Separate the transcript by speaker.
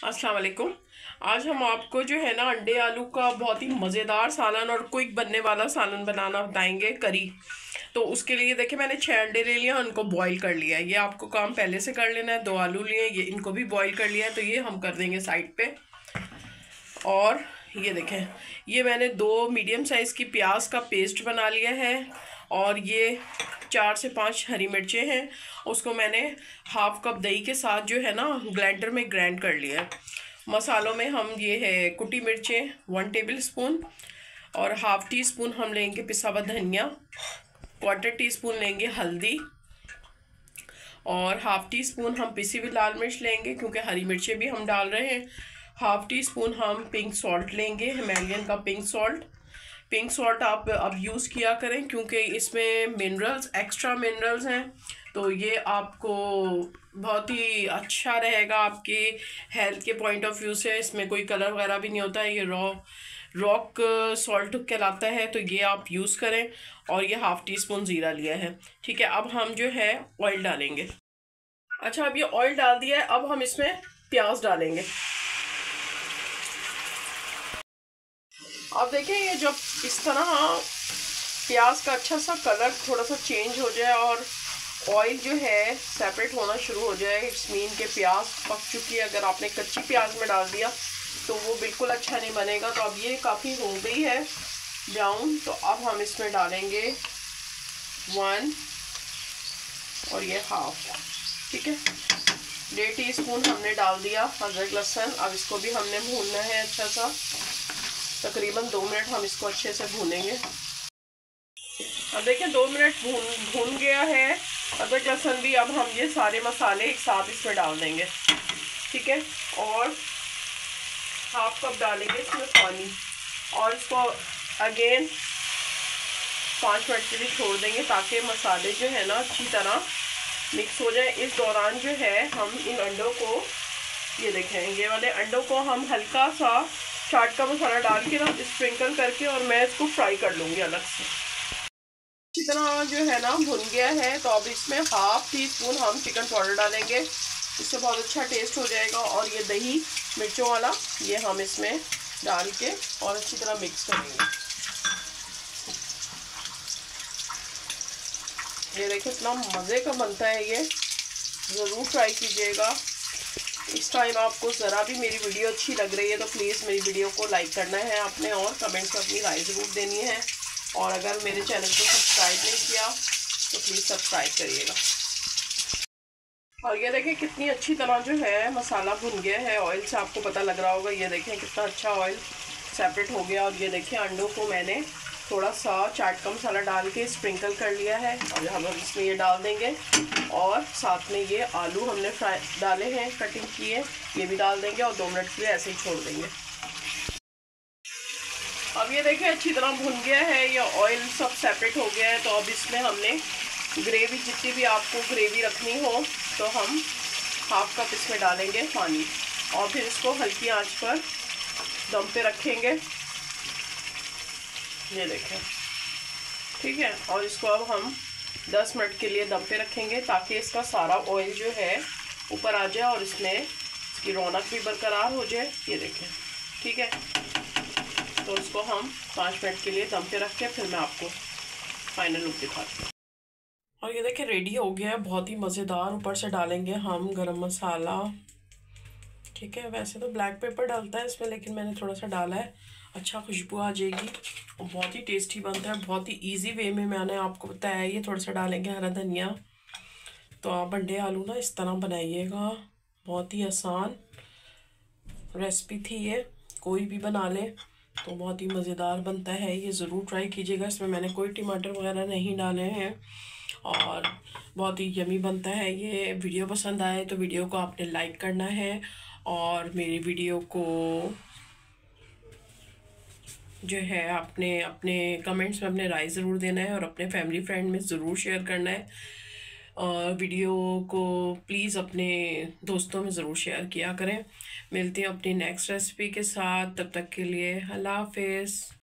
Speaker 1: अस्सलाम वालेकुम। आज हम आपको जो है ना अंडे आलू का बहुत ही मज़ेदार सालन और क्विक बनने वाला सालन बनाना बताएंगे, करी। तो उसके लिए देखिए मैंने 6 अंडे ले लिए, उनको बॉईल कर लिया है। ये आपको काम पहले से कर लेना है। 2 आलू लिए, ये इनको भी बॉईल कर लिया है, तो ये हम कर देंगे साइड पे। और ये देखें, ये मैंने 2 मीडियम साइज़ की प्याज का पेस्ट बना लिया है। और ये 4 से 5 हरी मिर्चें हैं, उसको मैंने हाफ कप दही के साथ जो है ना ग्राइंडर में ग्राइंड कर लिया है। मसालों में हम ये है कुटी मिर्चें 1 टेबल स्पून, और हाफ टी स्पून हम लेंगे पिसा हुआ धनिया, 1/4 टीस्पून लेंगे हल्दी, और हाफ टी स्पून हम पिसी हुई लाल मिर्च लेंगे क्योंकि हरी मिर्चें भी हम डाल रहे हैं। हाफ टी स्पून हम पिंक सॉल्ट लेंगे, हिमालयन का पिंक सॉल्ट। पिंक सॉल्ट आप अब यूज़ किया करें क्योंकि इसमें मिनरल्स, एक्स्ट्रा मिनरल्स हैं, तो ये आपको बहुत ही अच्छा रहेगा आपके हेल्थ के पॉइंट ऑफ व्यू से। इसमें कोई कलर वगैरह भी नहीं होता है, ये रॉक सॉल्ट कहलाता है, तो ये आप यूज़ करें। और ये हाफ टी स्पून ज़ीरा लिया है। ठीक है, अब हम जो है ऑयल डालेंगे। अच्छा, अब ये ऑयल डाल दिया है, अब हम इसमें प्याज डालेंगे। अब देखें, ये जब इस तरह प्याज का अच्छा सा कलर थोड़ा सा चेंज हो जाए और ऑयल जो है सेपरेट होना शुरू हो जाए, इट्स मीन के प्याज पक चुकी है। अगर आपने कच्ची प्याज में डाल दिया तो वो बिल्कुल अच्छा नहीं बनेगा। तो अब ये काफ़ी हो गई है ब्राउन, तो अब हम इसमें डालेंगे 1 और ये हाफ। ठीक है, 1.5 टीस्पून हमने डाल दिया अदरक लहसुन। अब इसको भी हमने भूनना है अच्छा सा, तकरीबन 2 मिनट हम इसको अच्छे से भूनेंगे। अब देखिए 2 मिनट भून गया है अदरक लहसुन भी। अब हम ये सारे मसाले एक साथ इसमें डाल देंगे। ठीक है, और हाफ कप डालेंगे इसमें पानी, और इसको अगेन 5 मिनट के लिए छोड़ देंगे ताकि मसाले जो है ना अच्छी तरह मिक्स हो जाए। इस दौरान जो है हम इन अंडों को, ये देखें, ये वाले अंडों को हम हल्का सा चाट का मसाला डाल के ना स्प्रिंकल करके, और मैं इसको फ्राई कर लूँगी अलग से। अच्छी तरह जो है ना भुन गया है, तो अब इसमें हाफ टी स्पून हम चिकन पाउडर डालेंगे, इससे बहुत अच्छा टेस्ट हो जाएगा। और ये दही मिर्चों वाला ये हम इसमें डाल के और अच्छी तरह मिक्स करेंगे। ये देखिए इतना मज़े का बनता है, ये ज़रूर ट्राई कीजिएगा। इस टाइम आपको ज़रा भी मेरी वीडियो अच्छी लग रही है तो प्लीज़ मेरी वीडियो को लाइक करना है आपने, और कमेंट्स में अपनी राय ज़रूर देनी है। और अगर मेरे चैनल को सब्सक्राइब नहीं किया तो प्लीज़ सब्सक्राइब करिएगा। और ये देखें कितनी अच्छी तरह जो है मसाला भुन गया है, ऑयल से आपको पता लग रहा होगा। ये देखें कितना अच्छा ऑयल सेपरेट हो गया। और ये देखें अंडों को मैंने थोड़ा सा चाट का मसाला डाल के स्प्रिंकल कर लिया है, और हम इसमें ये डाल देंगे। और साथ में ये आलू हमने फ्राई डाले हैं, कटिंग किए, ये भी डाल देंगे और 2 मिनट के लिए ऐसे ही छोड़ देंगे। अब ये देखिए अच्छी तरह भुन गया है, ये ऑयल सब सेपरेट हो गया है। तो अब इसमें हमने ग्रेवी, जितनी भी आपको ग्रेवी रखनी हो, तो हम हाफ कप इसमें डालेंगे पानी, और फिर इसको हल्की आंच पर दम पे रखेंगे। ये देखें, ठीक है। और इसको अब हम 10 मिनट के लिए दम पे रखेंगे ताकि इसका सारा ऑयल जो है ऊपर आ जाए और इसमें इसकी रौनक भी बरकरार हो जाए। ये देखें, ठीक है। तो इसको हम 5 मिनट के लिए दम पे रख के फिर मैं आपको फाइनल लुक दिखाती हूँ। और ये देखिए रेडी हो गया है, बहुत ही मज़ेदार। ऊपर से डालेंगे हम गरम मसाला। ठीक है, वैसे तो ब्लैक पेपर डालता है इसमें, लेकिन मैंने थोड़ा सा डाला है, अच्छा खुशबू आ जाएगी और बहुत ही टेस्टी बनता है। बहुत ही इजी वे में मैंने आपको बताया है। ये थोड़ा सा डालेंगे हरा धनिया। तो आप अंडे आलू ना इस तरह बनाइएगा, बहुत ही आसान रेसिपी थी ये, कोई भी बना ले तो बहुत ही मज़ेदार बनता है। ये ज़रूर ट्राई कीजिएगा। इसमें मैंने कोई टमाटर वगैरह नहीं डाले हैं और बहुत ही यमी बनता है ये। वीडियो पसंद आए तो वीडियो को आपने लाइक करना है, और मेरी वीडियो को जो है आपने अपने कमेंट्स में अपने राय ज़रूर देना है, और अपने फैमिली फ्रेंड में ज़रूर शेयर करना है। और वीडियो को प्लीज़ अपने दोस्तों में ज़रूर शेयर किया करें। मिलते हैं अपनी नेक्स्ट रेसिपी के साथ, तब तक के लिए अल्लाह हाफिज़।